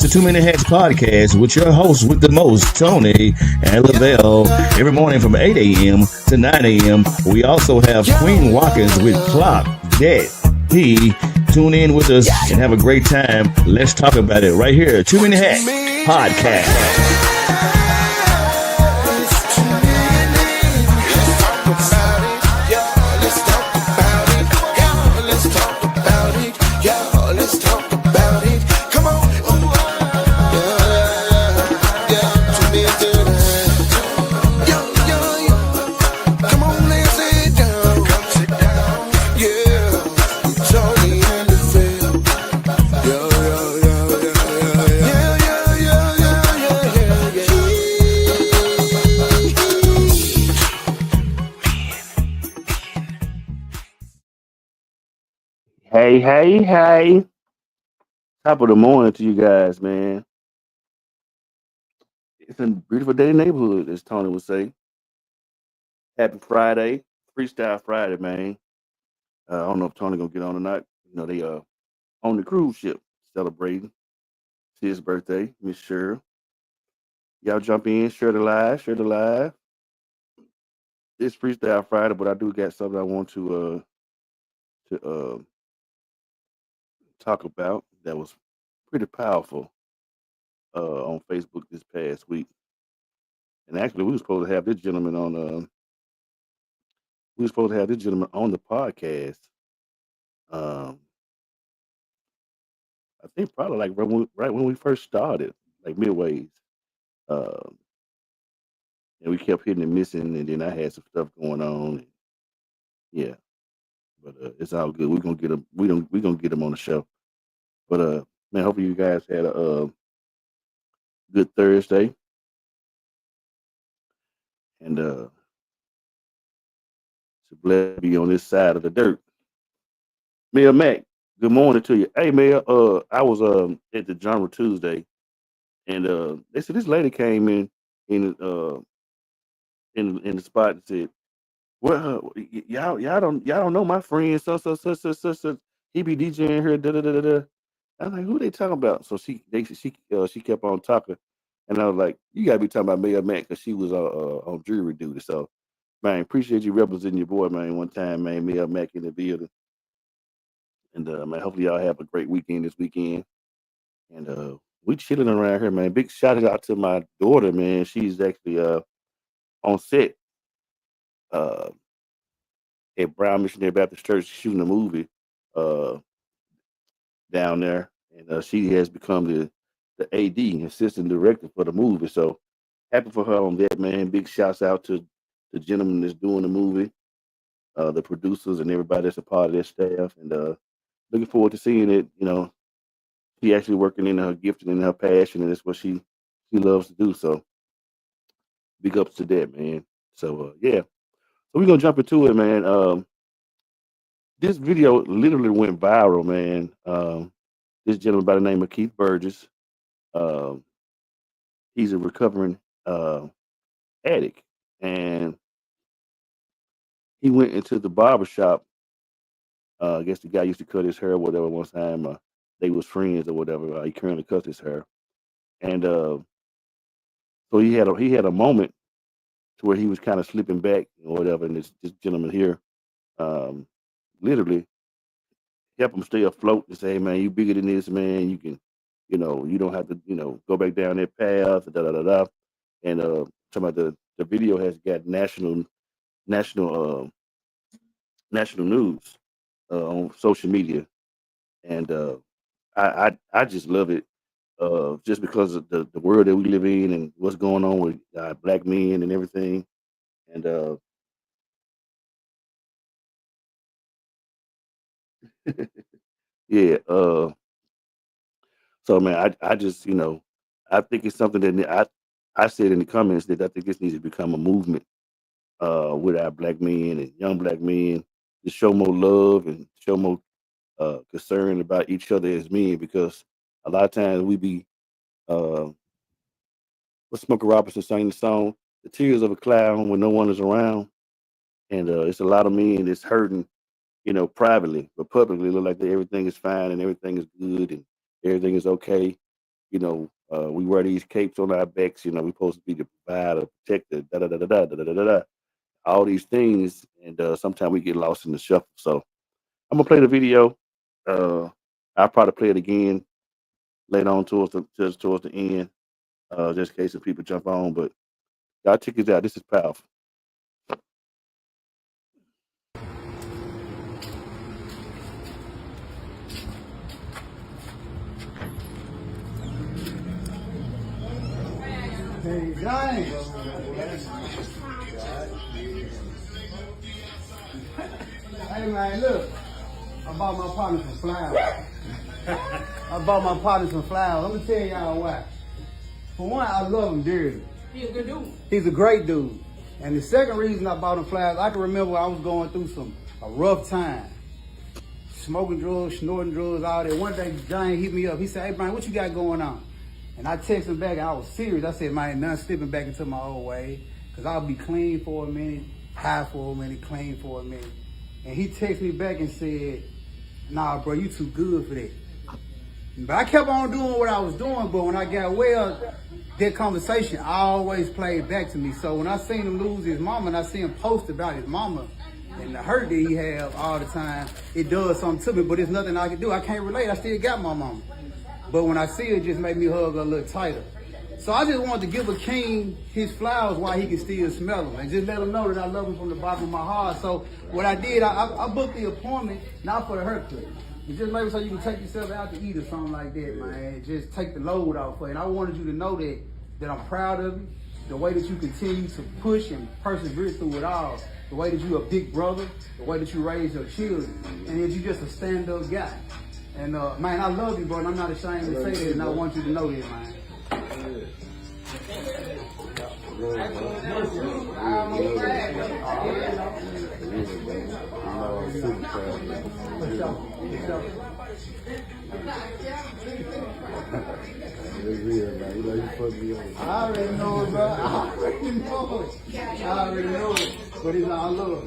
to Too Many Hats podcast with your hosts with the most, Tony and Lavelle. Every morning from 8 a.m. to 9 a.m. We also have Queen Watkins with Clock That P. Tune in with us and have a great time. Let's talk about it right here. Too Many Hats podcast. Hey. Top of the morning to you guys, man. It's a beautiful day in the neighborhood, as Tony would say. Happy Friday. Freestyle Friday, man. I don't know if Tony gonna get on or not. You know, they on the cruise ship celebrating his birthday, Miss Cheryl. Y'all jump in, share the live. It's Freestyle Friday, but I do got something I want to talk about that was pretty powerful on Facebook this past week. And actually, we were supposed to have this gentleman on. We were supposed to have this gentleman on the podcast. Um, I think probably like right when we first started, like midways. Um, and we kept hitting and missing, and then I had some stuff going on. And yeah, but it's all good. We're gonna get him. We gonna get him on the show. But man, hopefully you guys had a good Thursday, and it's a blessing to be on this side of the dirt. Mayor Mac, good morning to you. Hey, Mayor, I was at the Genre Tuesday, and they said this lady came in the spot and said, "Well, y'all don't know my friend so he be DJing here da da da da da." I'm like, "Who they talking about?" So she kept on talking, and I was like, "You gotta be talking about Mayor Mac because she was on jury duty." So man, appreciate you representing your boy, man. One time, man, Mayor Mac in the building, and man, hopefully y'all have a great weekend this weekend. And we chilling around here, man. Big shout out to my daughter, man. She's actually on set uh, at Brown Missionary Baptist Church shooting a movie uh, down there, and she has become the AD, assistant director for the movie. So happy for her on that, man. Big shouts out to the gentleman that's doing the movie, the producers, and everybody that's a part of their staff. And looking forward to seeing it. You know, she actually working in her gift and in her passion, and it's what she loves to do. So big ups to that, man. So yeah, so we're gonna jump into it, man. This video literally went viral, man. This gentleman by the name of Keith Burgess, um, he's a recovering uh, addict, and he went into the barber shop. I guess the guy used to cut his hair, or whatever. One time, they was friends or whatever. He currently cuts his hair, and so he had a moment to where he was kind of slipping back or whatever. And this gentleman here, um, literally help him stay afloat and say, "Hey, man, you bigger than this, man. You can, you don't have to, go back down that path." Da da da da. And talking about the video has got national national news on social media, and I just love it. Just because of the world that we live in and what's going on with black men and everything, and yeah, so man, I just I think it's something that I said in the comments that I think this needs to become a movement with our black men and young black men to show more love and show more concern about each other as men, because a lot of times we be uh, what Smokey Robinson sang the song, "The Tears of a Clown" when no one is around, and it's a lot of men that's hurting, privately, but publicly look like everything is fine and everything is good and everything is okay. We wear these capes on our backs. We supposed to be the provider, protector, da da da da da da da da da. All these things, and sometimes we get lost in the shuffle. So I'm gonna play the video. Uh, I'll probably play it again later on towards the end, just in case some people jump on. But y'all check this out. This is powerful. Hey, Johnny. Hey, man, look. I bought my partner some flowers. I bought my partner some flowers. Let me tell y'all why. For one, I love him dearly. He's a good dude. He's a great dude. And the second reason I bought him flowers, I can remember I was going through a rough time. Smoking drugs, snorting drugs, all that. One day, Johnny hit me up. He said, hey, Brian, what you got going on? And I texted him back, and I was serious. I said, man, none slipping back into my old way. Because I'll be clean for a minute, high for a minute, clean for a minute. And he texted me back and said, nah, bro, you too good for that. But I kept on doing what I was doing, but when I got well, that conversation always played back to me. So when I seen him lose his mama, and I see him post about his mama, and the hurt that he have all the time, it does something to me, but there's nothing I can do. I can't relate, I still got my mama. But when I see it, just make me hug her a little tighter. So I just wanted to give a king his flowers while he can still smell them, and just let him know that I love him from the bottom of my heart. So what I did, I booked the appointment, not for the haircut. It's just maybe so you can take yourself out to eat or something like that, man. Just take the load off for you. And I wanted you to know that I'm proud of you, the way that you continue to push and persevere through it all, the way that you're a big brother, the way that you raise your children, and that you're just a stand-up guy. And man, I love you, bro, and I'm not ashamed to say that, and I want you to know that, man. I already know it, bro. I already know it. I already know it. But it's all love.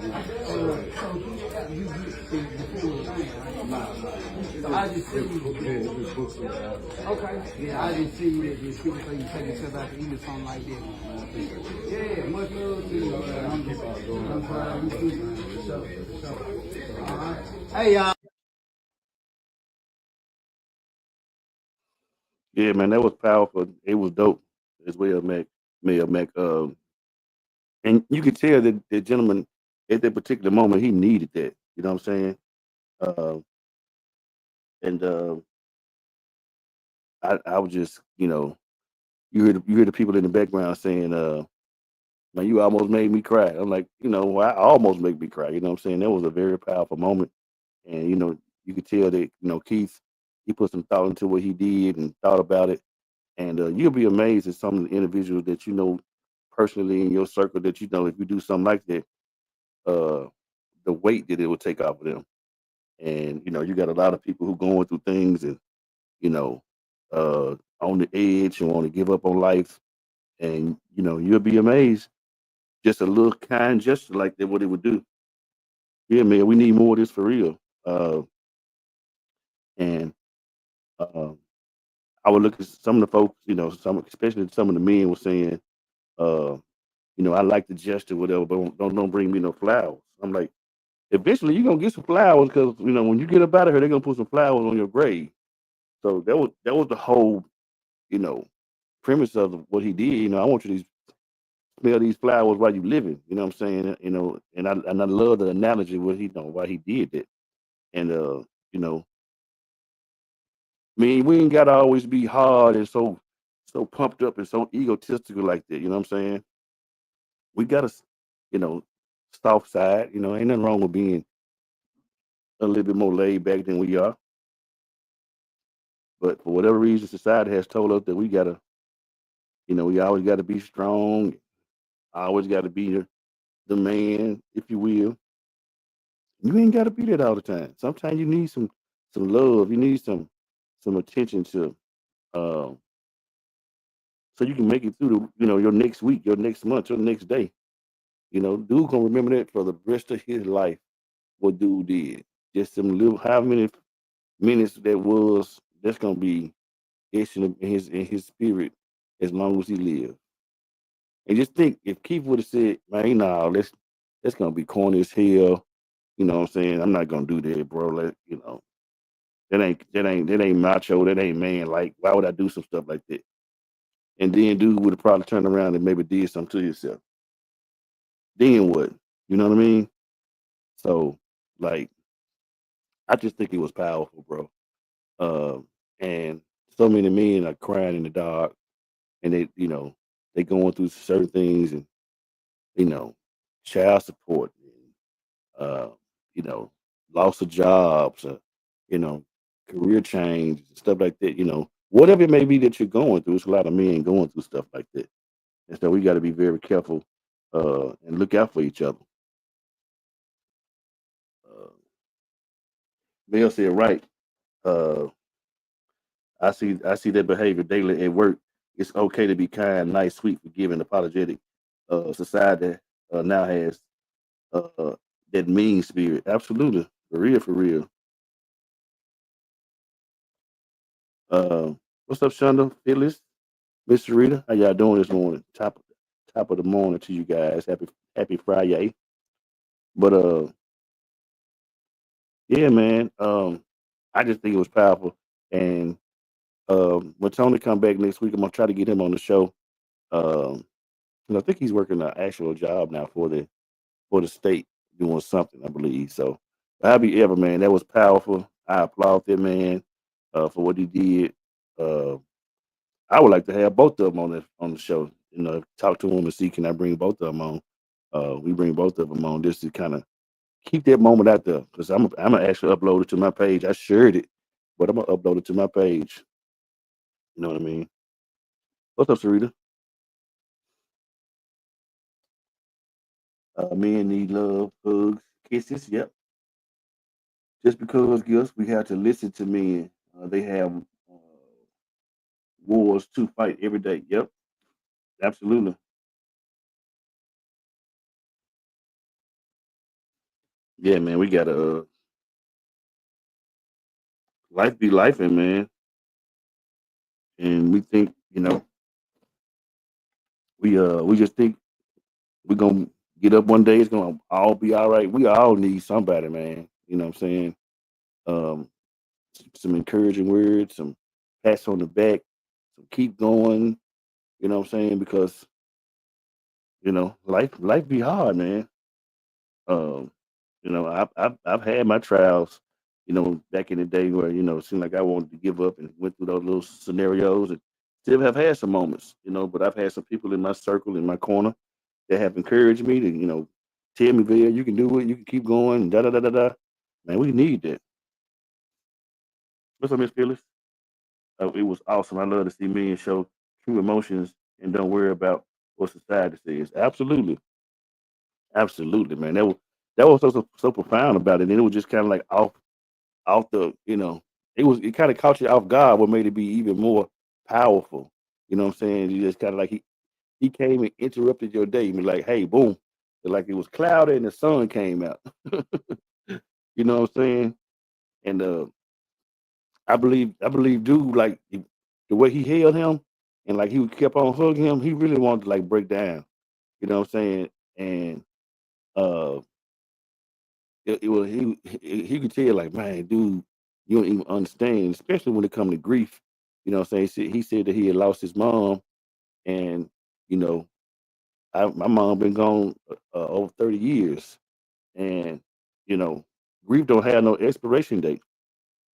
So I just see you. Okay. Yeah, I just see you that just people say you take yourself out to eat or something like that. Yeah, much love to you. I'm proud of you too, man. For sure. For sure. All right. Hey, y'all. Yeah, man, that was powerful. It was dope as well, Mac. Mac. And you could tell that the gentleman at that particular moment he needed that. You know what I'm saying? Uh, and I was just, you hear the people in the background saying, "Man, you almost made me cry." I'm like, I almost make me cry. You know what I'm saying? That was a very powerful moment, and you could tell that Keith he put some thought into what he did and thought about it, and you'll be amazed at some of the individuals that you know personally in your circle that if you do something like that, uh, the weight that it will take off of them. And you got a lot of people who going through things and you know on the edge and want to give up on life, and you'll be amazed. Just a little kind gesture like that, what it would do. Yeah, man, we need more of this for real. And uh, I would look at some of the folks, some especially some of the men were saying, uh, I like the gesture, whatever, but don't bring me no flowers. I'm like, eventually you're gonna get some flowers because when you get up out of here, they're gonna put some flowers on your grave. So that was the whole, you know, premise of what he did. I want you to smell these flowers while you living. You know what I'm saying? And I love the analogy what he why he did that. And you know, I mean, we ain't gotta always be hard and so pumped up and so egotistical like that. You know what I'm saying? We got to, you know, soft side. Ain't nothing wrong with being a little bit more laid back than we are. But for whatever reason, society has told us that we gotta, we always got to be strong. Always got to be the man, if you will. You ain't got to be that all the time. Sometimes you need some love. You need some attention to, um, so you can make it through your next week, your next month, your next day. Dude gonna remember that for the rest of his life. What dude did, just some little how many minutes that was. That's gonna be. etched in his spirit as long as he lives. And just think, if Keith would have said, "Man, nah, that's gonna be corny as hell," you know what I'm saying? I'm not gonna do that, bro. That ain't macho. That ain't man. Like, why would I do some stuff like that? And then dude would have probably turned around and maybe did something to himself. Then what? You know what I mean? So, like, I just think it was powerful, bro. And so many men are crying in the dark, and they going through certain things, and you know, child support, and, you know, loss of jobs, you know, career change, stuff like that. Whatever it may be that you're going through, it's a lot of men going through stuff like that, and so we got to be very careful and look out for each other. Uh, Mel said, "Right. Uh, I see that behavior daily at work. It's okay to be kind, nice, sweet, forgiving, apologetic. Society now has uh, that mean spirit. Absolutely, for real, for real. Uh, what's up, Shonda, Phyllis, Miss Rita? How y'all doing this morning? Top of the morning to you guys. Happy Friday. But yeah, man. I just think it was powerful. And when Tony come back next week, I'm gonna try to get him on the show. Um, and I think he's working an actual job now for the state doing something, I believe. So, however ever, man, that was powerful. I applaud that man for what he did. Uh, I would like to have both of them on the show. Talk to him and see can I bring both of them on. We bring both of them on just to kind of keep that moment out there because I'm gonna actually upload it to my page. I shared it, but I'm gonna upload it to my page. You know what I mean? What's up, Sarita? Men need love, hugs, kisses. Yep. Just because gifts, we have to listen to men. They have wars to fight every day. Yep, absolutely. Yeah, man, we gotta life be life, and man, and we think we just think we're gonna get up one day. It's gonna all be all right. We all need somebody, man. You know what I'm saying? Um, some encouraging words, some pats on the back, some keep going. You know what I'm saying? Because life be hard, man. Um, I've had my trials, back in the day where, it seemed like I wanted to give up and went through those little scenarios and still have had some moments, but I've had some people in my circle, in my corner that have encouraged me to, tell me, Bill, you can do it, you can keep going, da da da da da. Man, we need that. What's up, Miss Phyllis? It was awesome. I love to see men show true emotions and don't worry about what society says. Absolutely. Absolutely, man. That was so profound about it. And it was just kind of like off the, it kind of caught you off guard, what made it be even more powerful. You know what I'm saying? You just kind of like he came and interrupted your day. You be like, hey, boom. Like it was cloudy and the sun came out. You know what I'm saying? And I believe dude, like the way he held him and like he kept on hugging him, he really wanted to like break down. You know what I'm saying? And uh it was he could tell like, man, dude, you don't even understand, especially when it come to grief. You know what I'm saying? He said that he had lost his mom, and you know, my mom been gone over 30 years, and you know, grief don't have no expiration date.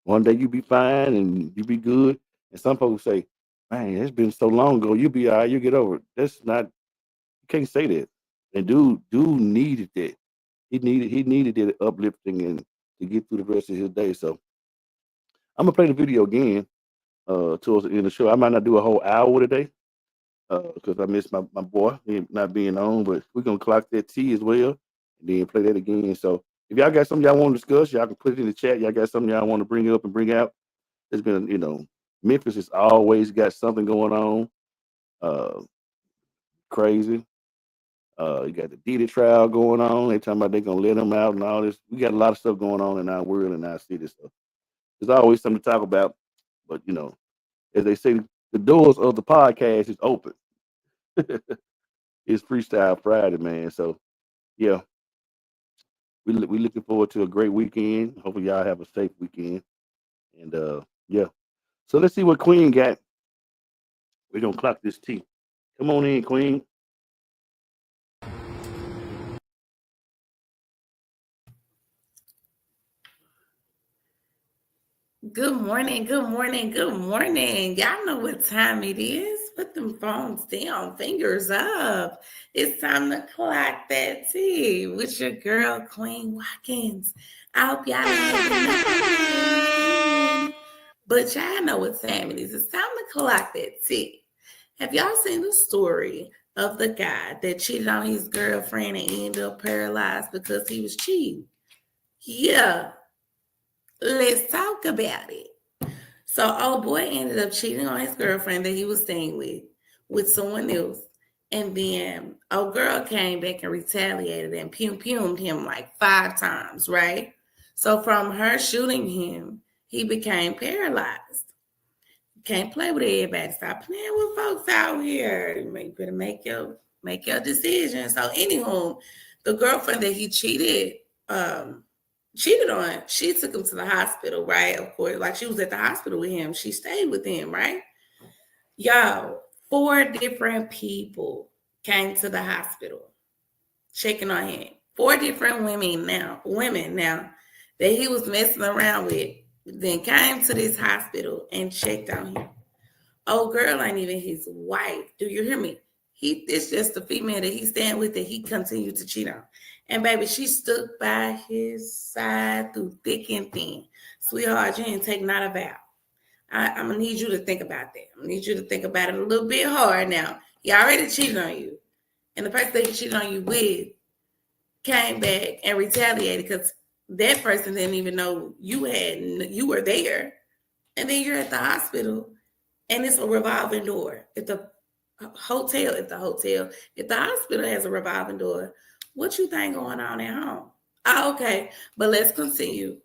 One day you be fine and you be good, and some folks say, man, it's been so long ago, you be all right, you get over it. That's not, you can't say that. And dude needed that. He needed that uplifting and to get through the rest of his day. So I'm gonna play the video again towards the end of the show. I might not do a whole hour today because I miss my boy him not being on, but we're gonna clock that T as well and then play that again. So if y'all got something y'all want to discuss, y'all can put it in the chat. Y'all got something y'all want to bring up and bring out. It's been, Memphis has always got something going on. Uh, Crazy. You got the Diddy trial going on. They talking about they gonna let him out and all this. We got a lot of stuff going on in our world and our city. So there's always something to talk about. But as they say, the doors of the podcast is open. It's Freestyle Friday, man. So yeah, we looking forward to a great weekend. Hopefully y'all have a safe weekend. And yeah. So let's see what Queen got. We're gonna clock this tea. Come on in, Queen. Good morning, good morning, good morning. Y'all know what time it is. Put them phones down, fingers up. It's time to clock that tea with your girl, Queen Watkins. I hope y'all having an amazing morning. But y'all know what time it is. It's time to clock that tea. Have y'all seen the story of the guy that cheated on his girlfriend and ended up paralyzed because he was cheating? Yeah, let's talk about it. So old boy ended up cheating on his girlfriend that he was staying with someone else. And then old girl came back and retaliated and pumed him like 5 times, right? So from her shooting him, he became paralyzed. Can't play with everybody. Stop playing with folks out here. You better make your decision. So anywho, the girlfriend that he um, cheated on, she took him to the hospital, right? Of course, like she was at the hospital with him. She stayed with him, right? Y'all, 4 different people came to the hospital checking on him. 4 different women now that he was messing around with, then came to this hospital and checked on him. Oh, girl ain't even his wife. Do you hear me? It's just the female that he's staying with that he continued to cheat on. And baby, she stood by his side through thick and thin. Sweetheart, you ain't taking not a vow. I'm gonna need you to think about that. I'm gonna need you to think about it a little bit hard now. He already cheated on you. And the person that he cheated on you with came back and retaliated because that person didn't even know you were there. And then you're at the hospital and it's a revolving door. If the hospital has a revolving door, what you think going on at home? Oh, okay, but let's continue.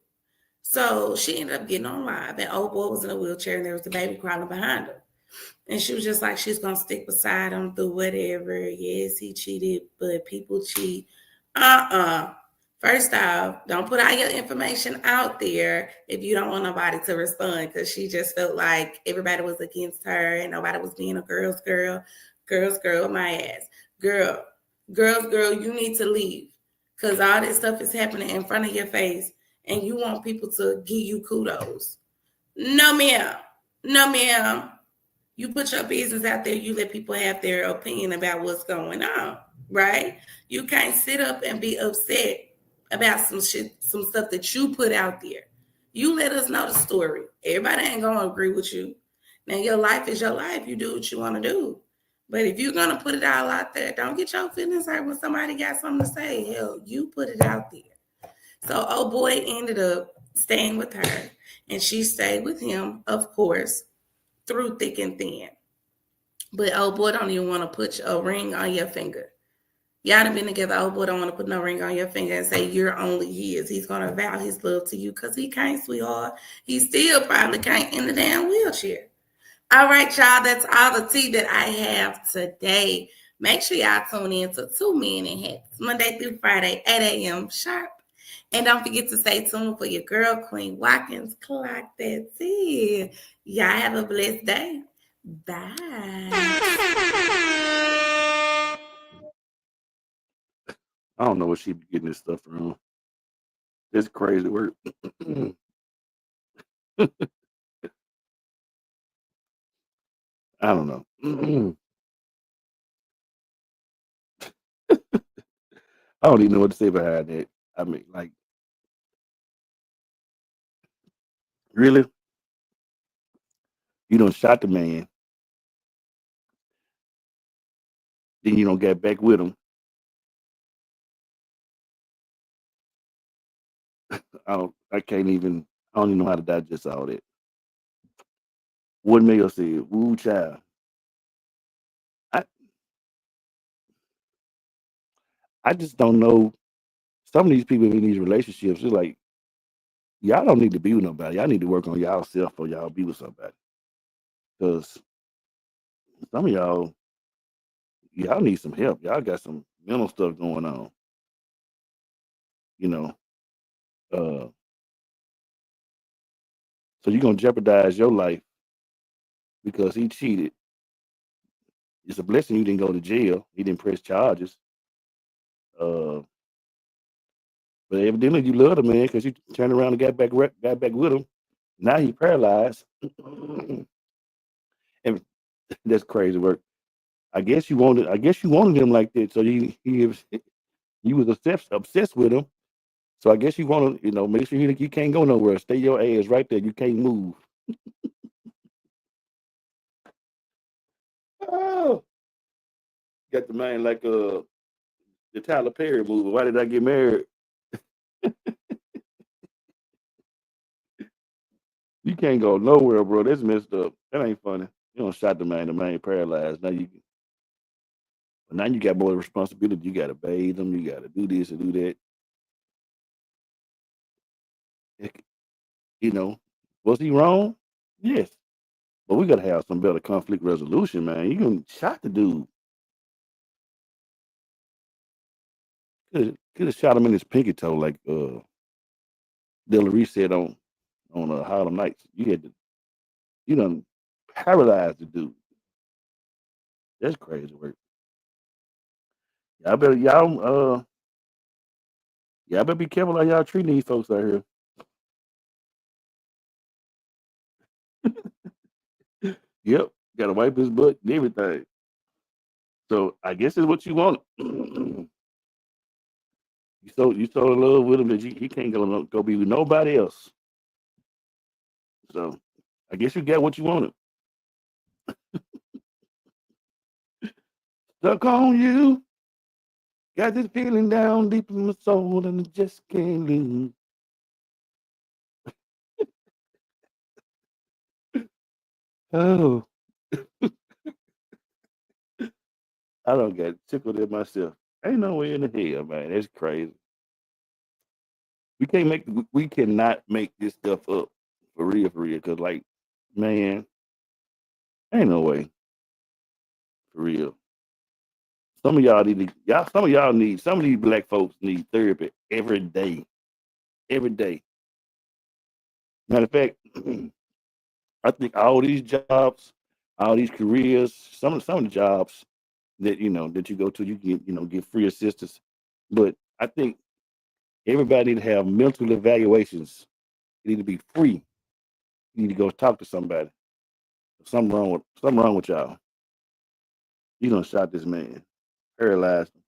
So she ended up getting on live, and old boy was in a wheelchair, and there was the baby crawling behind her. And she was just like, she's gonna stick beside him through whatever. Yes, he cheated, but people cheat. Uh-uh. First off, don't put all your information out there if you don't want nobody to respond, because she just felt like everybody was against her and nobody was being a girl's girl, my ass. Girl, girl, you need to leave. Because all this stuff is happening in front of your face and you want people to give you kudos. No, ma'am. No, ma'am. You put your business out there, you let people have their opinion about what's going on, right? You can't sit up and be upset about some stuff that you put out there. You let us know the story. Everybody ain't gonna agree with you. Now your life is your life. You do what you want to do. But if you're gonna put it all out there, don't get your feelings hurt when somebody got something to say. Hell, you put it out there. So old boy ended up staying with her, and she stayed with him, of course, through thick and thin. But old boy don't even want to put a ring on your finger. Y'all done been together. Old boy don't want to put no ring on your finger and say you're only his. He's gonna vow his love to you because he can't, sweetheart. He still probably can't in the damn wheelchair. All right, y'all. That's all the tea that I have today. Make sure y'all tune in to 2 Men in Hats Monday through Friday, 8 a.m. sharp. And don't forget to stay tuned for your girl, Queen Watkins. Clock that tea. Y'all have a blessed day. Bye. I don't know where she be getting this stuff from. It's crazy work. I don't know. I don't even know what to say behind that. I mean, like, really? You don't shot the man, then you don't get back with him. I can't even. I don't even know how to digest all that. What Mayo said, "Woo, child." I I just don't know. Some of these people in these relationships, it's like y'all don't need to be with nobody. Y'all need to work on y'all self or y'all be with somebody. because some of y'all need some help. Y'all got some mental stuff going on. You know, uh, so you're gonna jeopardize your life because he cheated. It's a blessing you didn't go to jail. He didn't press charges. Uh, but evidently you love the man because you turned around and got back with him. Now he paralyzed, and that's crazy work. I guess you wanted him like that, so you was obsessed with him. So I guess you want to, make sure you can't go nowhere. Stay your ass right there. You can't move. Oh, got the man like the Tyler Perry movie. Why did I get married? You can't go nowhere, bro. That's messed up. That ain't funny. You don't shot the man. The man paralyzed. Now you got more responsibility. You got to bathe them. You got to do this and do that. Heck, You know, was he wrong? Yes, but we got to have some better conflict resolution, man. You can shot the dude. Could have shot him in his pinky toe like Dilla said on Harlem Nights. You done paralyzed the dude. That's crazy work. Y'all better y'all better be careful how y'all treating these folks out here. Yep, gotta wipe his butt and everything. So I guess it's what you want. You so in love with him that he can't go be with nobody else. So I guess you got what you wanted. Stuck on you. Got this feeling down deep in my soul and I just can't lose. Oh, I don't get tickled at myself. Ain't no way in the hell, man. That's crazy. We cannot make this stuff up for real. Cause like, man, ain't no way for real. Some of these black folks need therapy every day. Matter of fact, I think all these jobs, all these careers, some of the jobs that you go to, you get get free assistance. But I think everybody need to have mental evaluations. It need to be free. You need to go talk to somebody. Something wrong with y'all. You done shot this man, paralyzed him.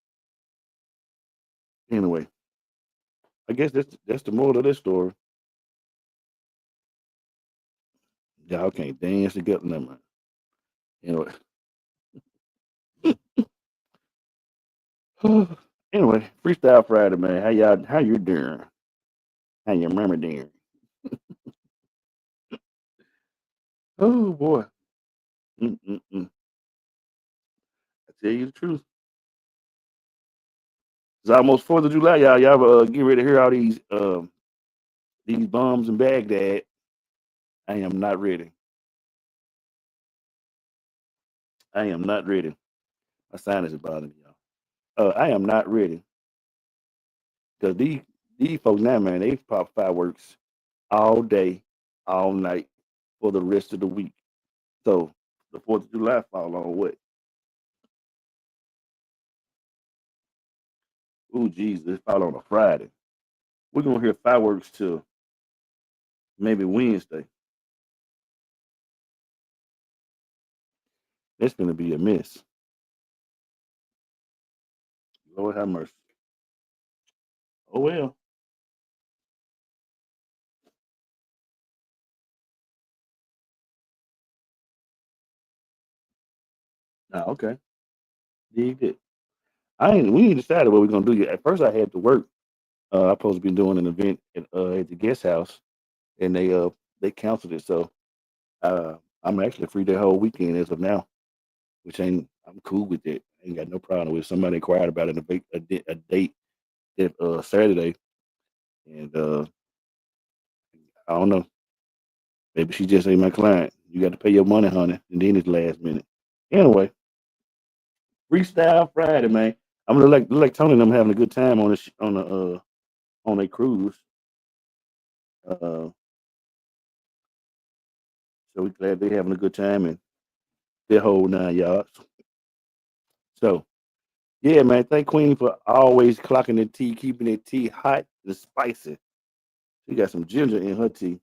Anyway, I guess that's the moral of this story. Y'all can't dance together, never mind. Anyway, anyway, Freestyle Friday, man. How you doing? How your mama doing? Oh boy. Mm-mm-mm. I tell you the truth. It's almost 4th of July, y'all. Y'all get ready to hear all these bombs in Baghdad. I am not ready. I am not ready. My sinus is bothering me, y'all. I am not ready because these folks now, man, they pop fireworks all day, all night for the rest of the week. So the 4th of July fall on what? Oh, Jesus, it fall on a Friday. We're gonna hear fireworks till maybe Wednesday. It's gonna be a mess. Lord have mercy. Oh well. Okay. Dig it. We ain't decided what we're gonna do yet. At first, I had to work. I supposed to be doing an event at the guest house, and they canceled it. So I'm actually free the whole weekend as of now, which ain't I'm cool with it. Ain't got no problem with somebody inquired about it a date that Saturday, and I don't know. Maybe she just ain't my client. You got to pay your money, honey, and then it's last minute. Anyway, Freestyle Friday, man. I'm gonna like Tony and them having a good time on this on a cruise. Uh, so we glad they having a good time and their whole 9 yards. So yeah, man. Thank Queen for always clocking the tea, keeping that tea hot and spicy. She got some ginger in her tea.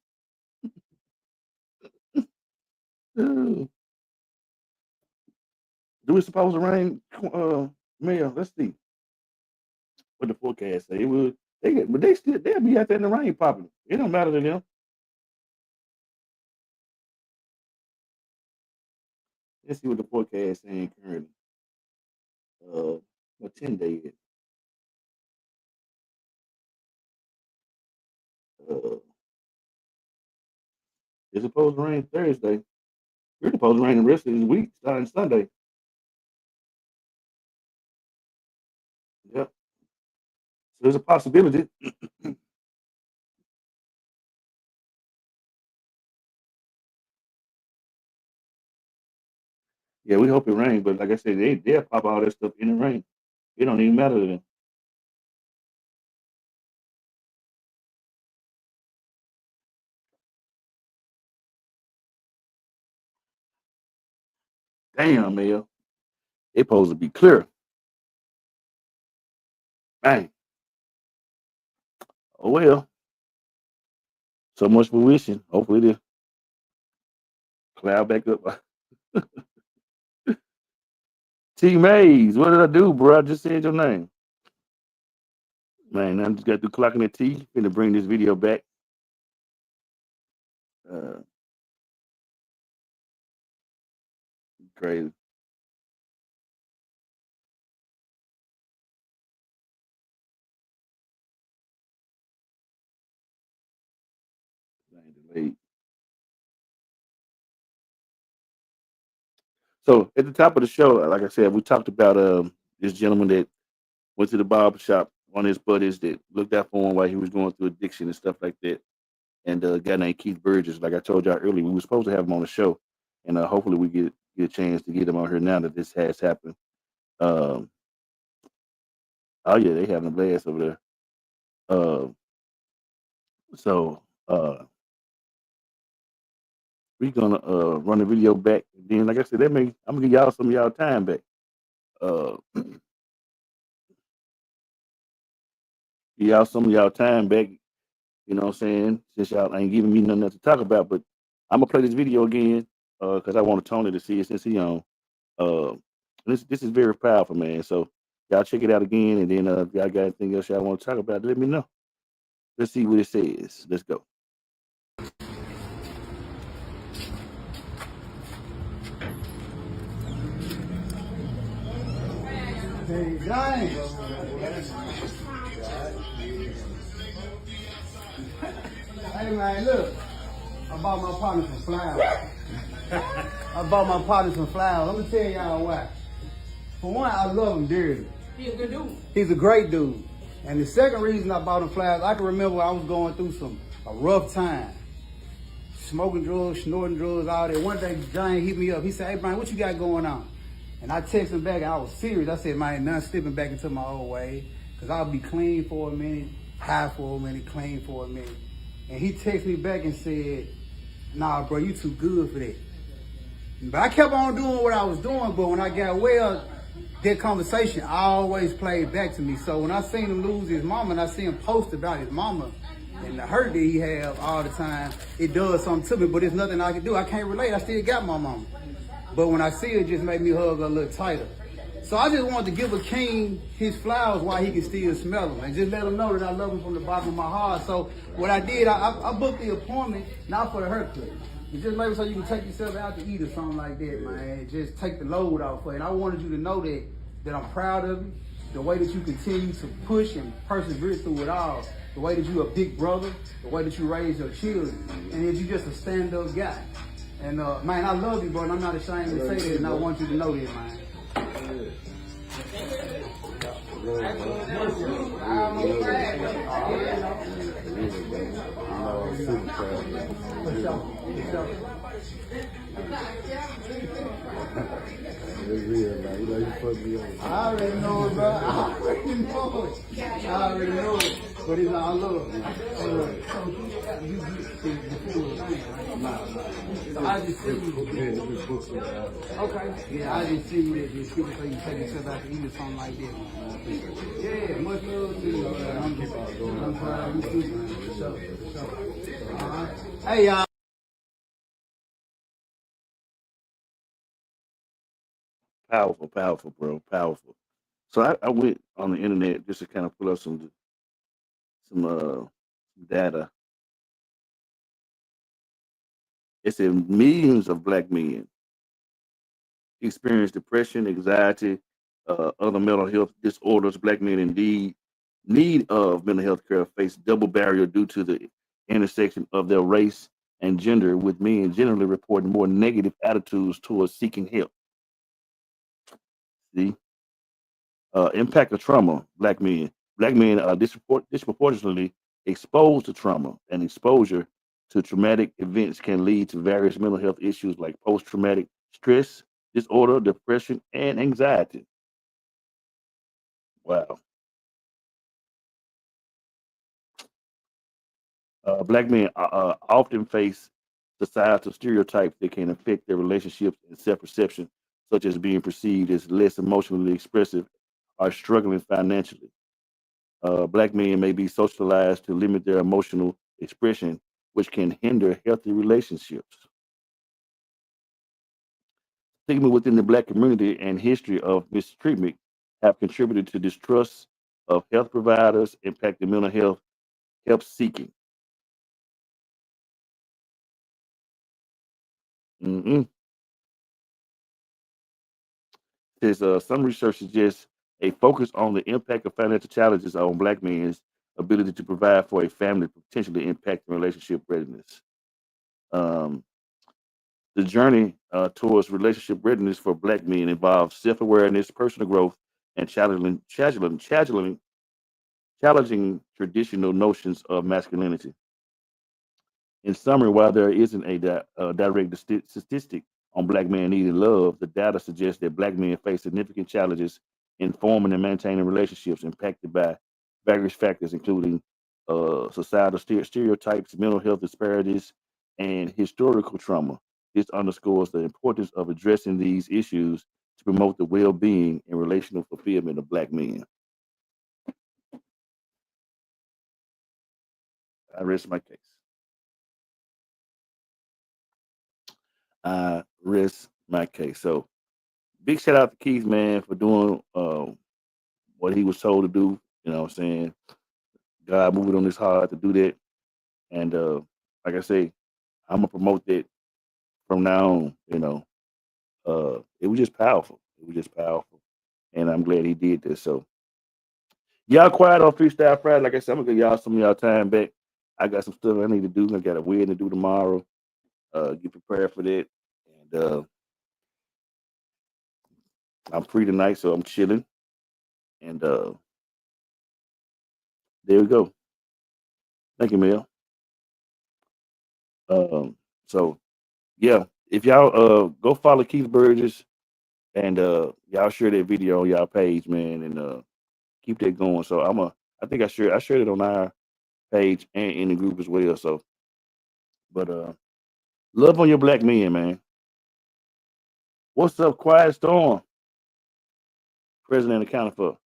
Ooh. Do we supposed to rain? Mayor, let's see what the forecast say. It will. But they'll be out there in the rain popping. It don't matter to them. Let's see what the forecast saying currently. What 10 day is. Uh, it's supposed to rain Thursday. We're supposed to rain the rest of this week, starting Sunday. Yep. So there's a possibility. Yeah, we hope it rains, but like I said, they'll pop all that stuff in the rain. It don't even matter to them. Damn, Mayor. It's supposed to be clear. Hey, oh well. So much for wishing. Hopefully this cloud back up. T Mays, what did I do, bro? I just said your name. Man, I just got through clocking the T. Finna bring this video back. Uh, crazy. Delayed. So at the top of the show, like I said, we talked about this gentleman that went to the barber shop, one of his buddies that looked out for him while he was going through addiction and stuff like that. And a guy named Keith Burgess, like I told y'all earlier, we were supposed to have him on the show, and hopefully we get a chance to get him on here now that this has happened. Um, oh yeah, they having a blast over there. Uh, so we're gonna run the video back. Then, like I said, I'm gonna give y'all some of y'all time back. Give y'all some of y'all time back. You know what I'm saying? Since y'all ain't giving me nothing else to talk about, but I'm gonna play this video again because I want Tony to see it since he on. Uh, this is very powerful, man. So y'all check it out again, and then if y'all got anything else y'all want to talk about, let me know. Let's see what it says. Let's go. Hey, Johnny. Hey, man, look. I bought my partner some flowers. I bought my partner some flowers. Let me tell y'all why. For one, I love him dearly. He's a good dude. He's a great dude. And the second reason I bought him flowers, I can remember I was going through a rough time. Smoking drugs, snorting drugs, all that. One day, Johnny hit me up. He said, hey, Brian, what you got going on? And I texted him back, and I was serious. I said, man, none slipping back into my old way. Because I'll be clean for a minute, high for a minute, clean for a minute. And he texted me back and said, nah, bro, you too good for that. But I kept on doing what I was doing, but when I got well, that conversation always played back to me. So when I seen him lose his mama and I see him post about his mama and the hurt that he have all the time, it does something to me, but there's nothing I can do. I can't relate. I still got my mama. But when I see her, it just made me hug her a little tighter. So I just wanted to give a king his flowers while he can still smell them and just let him know that I love him from the bottom of my heart. So what I did, I booked the appointment, not for the haircut. It's just maybe so you can take yourself out to eat or something like that, man. Just take the load off for it. And I wanted you to know that I'm proud of you, the way that you continue to push and persevere through it all, the way that you're a big brother, the way that you raise your children, and that you're just a stand-up guy. And man, I love you, bro, and I'm not ashamed to say that, and I want you to know that, man. It's real, man. You know you fucked me up. I already know it, bro. I already know it. I already know it. But it's all love, man. So I just see you. Okay. Yeah, I just see you that these people say you take yourself out to eat or something like that. Yeah, much love to you. I'm proud of you too, man. For sure. For sure. All right. Hey, y'all. Powerful, powerful, bro, powerful. So I went on the internet just to kind of pull up some data. It said millions of black men experience depression, anxiety, other mental health disorders. Black men indeed need of mental health care face double barrier due to the intersection of their race and gender, with men generally reporting more negative attitudes towards seeking help. See, impact of trauma. Black men are disproportionately exposed to trauma, and exposure to traumatic events can lead to various mental health issues like post-traumatic stress disorder, depression, and anxiety. Wow. Black men often face societal stereotypes that can affect their relationships and self-perception, such as being perceived as less emotionally expressive or struggling financially. Black men may be socialized to limit their emotional expression, which can hinder healthy relationships. Stigma within the black community and history of mistreatment have contributed to distrust of health providers, impacting mental health help seeking. Mhm. Says some research suggests a focus on the impact of financial challenges on black men's ability to provide for a family, potentially impacting relationship readiness. Um, the journey towards relationship readiness for black men involves self-awareness, personal growth, and challenging traditional notions of masculinity. In summary, while there isn't a direct statistic on black men needing love, the data suggests that black men face significant challenges in forming and maintaining relationships impacted by various factors, including societal stereotypes, mental health disparities, and historical trauma. This underscores the importance of addressing these issues to promote the well-being and relational fulfillment of black men. I rest my case. I rest my case. So big shout out to Keith, man, for doing what he was told to do. You know what I'm saying? God moving on his heart to do that. And like I say, I'm gonna promote that from now on. It was just powerful. It was just powerful. And I'm glad he did this. So y'all quiet on Freestyle Friday. Like I said, I'm gonna give y'all some of y'all time back. I got some stuff I need to do. I got a wedding to do tomorrow. Get prepared for that. And I'm free tonight, so I'm chilling. And there we go. Thank you, Mel. So yeah, if y'all go follow Keith Burgess and y'all share that video on y'all page, man, and keep that going. So I think I shared it on our page and in the group as well. So but love on your black men, man. What's up, Quiet Storm? President accounted for.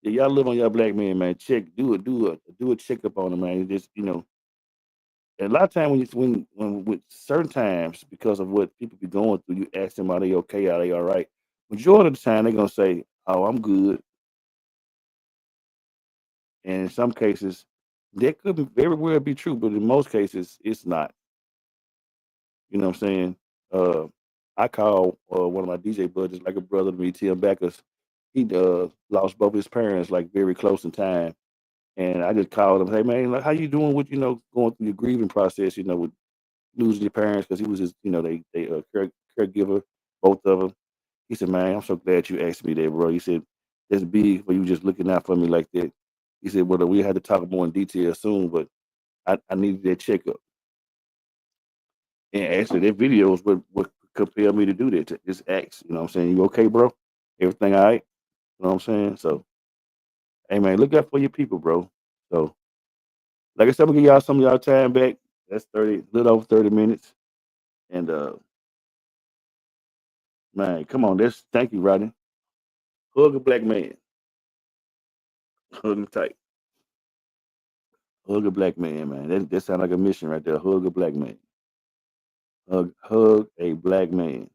Yeah, y'all live on your black men, man. Do a checkup on them, man. Just and a lot of time when with certain times because of what people be going through, you ask them are they okay, are they all right. Majority of the time they're gonna say, "Oh, I'm good," and in some cases, that could very well be true, but in most cases, it's not. You know what I'm saying? Uh, I call one of my DJ buddies like a brother to me, Tim Backus. He lost both his parents like very close in time, and I just called him, "Hey man, like, how you doing with going through your grieving process? With losing your parents because he was his, they caregiver, both of them." He said, "Man, I'm so glad you asked me that, bro." He said, "That's big for you just looking out for me like that." He said, "Well, we had to talk more in detail soon, but I needed that checkup." And actually, that video is what compelled me to do that. To just ask, you know what I'm saying? You okay, bro? Everything all right? You know what I'm saying? So, hey, man, look out for your people, bro. So, like I said, I'm gonna give y'all some of y'all time back. That's 30, a little over 30 minutes. And, man, come on. Thank you, Rodney. Hug a black man. Hug him tight. Hug a black man, man. That sounds like a mission right there. Hug a black man. Hug a black man.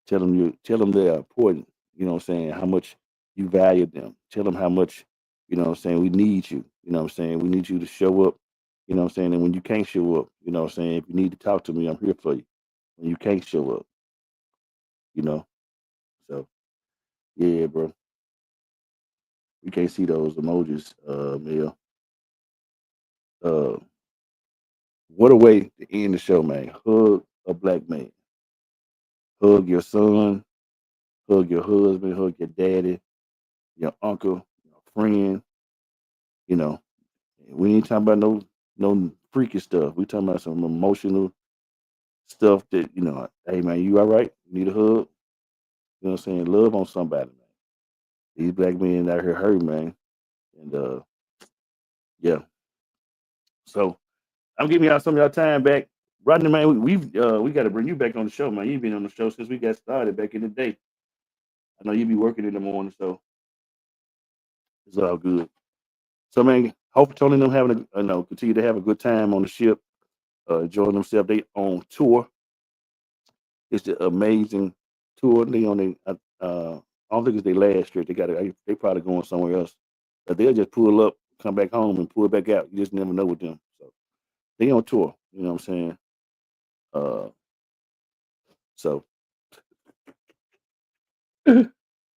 Tell them they're important. You know what I'm saying? How much you value them. Tell them how much, you know what I'm saying, we need you. You know what I'm saying? We need you to show up. You know what I'm saying? And when you can't show up, you know what I'm saying, if you need to talk to me, I'm here for you. When you can't show up, you know. So yeah, bro. We can't see those emojis, Mel. Uh what a way to end the show, man. Hug a black man. Hug your son, hug your husband, hug your daddy, your uncle, your friend, you know. We ain't talking about no freaky stuff. We talking about some emotional stuff that, you know, hey man, you all right? You need a hug? You know what I'm saying? Love on somebody, man. These black men out here hurt, man. And yeah. So I'm giving y'all some of y'all time back. Rodney, man, we got to bring you back on the show, man. You've been on the show since we got started back in the day. I know you be working in the morning, so it's all good. So man, hope Tony and them having continue to have a good time on the ship, enjoying themselves. They on tour. It's the amazing tour. They on the I don't think it's their last trip. They probably going somewhere else. But they'll just pull up, come back home, and pull back out. You just never know with them. So they on tour. You know what I'm saying? Uh, so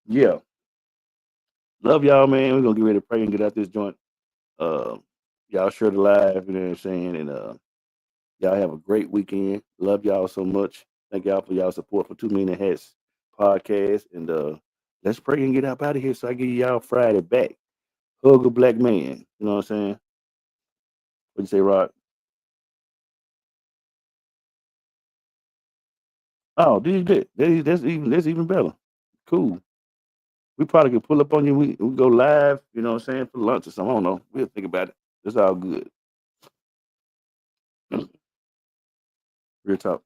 yeah, love y'all, man. We're gonna get ready to pray and get out this joint. Uh, y'all share the live. You know what I'm saying? And y'all have a great weekend. Love y'all so much. Thank y'all for y'all support for 2 Million Hats podcast. And let's pray and get up out of here so I give y'all Friday back. Hug a black man. You know what I'm saying? What you say, Rod? Oh, that's even better. Cool. We probably could pull up on you. We go live, you know what I'm saying, for lunch or something. I don't know. We'll think about it. It's all good. Real talk.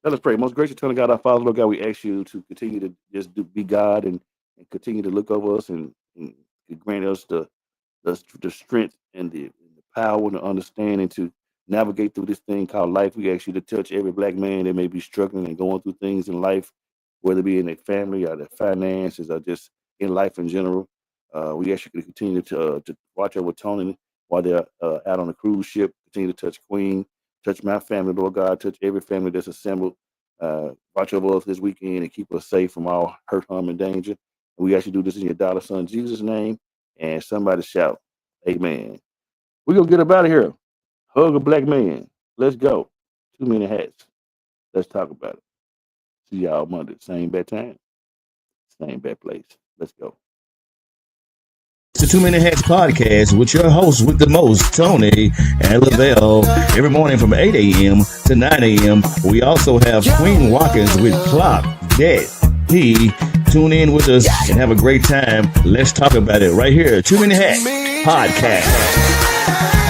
Let us pray. Most gracious eternal God, our Father, Lord God, we ask you to continue to just be God and continue to look over us and grant us the strength and the power and the understanding to navigate through this thing called life. We ask you to touch every black man that may be struggling and going through things in life, whether it be in their family or their finances or just in life in general. We ask you to continue to watch over Tony while they're out on the cruise ship. Continue to touch Queen, touch my family, Lord God, touch every family that's assembled. Watch over us this weekend and keep us safe from all hurt, harm, and danger. And we ask you to do this in your daughter, son, Jesus' name. And somebody shout, Amen. We're going to get up out of here. Hug a black man. Let's go. 2 Million Hats. Let's talk about it. See y'all Monday. Same bad time. Same bad place. Let's go. The 2 Million Hats podcast with your host with the most, Tony and Lavelle. Every morning from 8 a.m. to 9 a.m. We also have Queen Watkins with Clock Dead. Tune in with us and have a great time. Let's talk about it right here. 2 Million Hats podcast.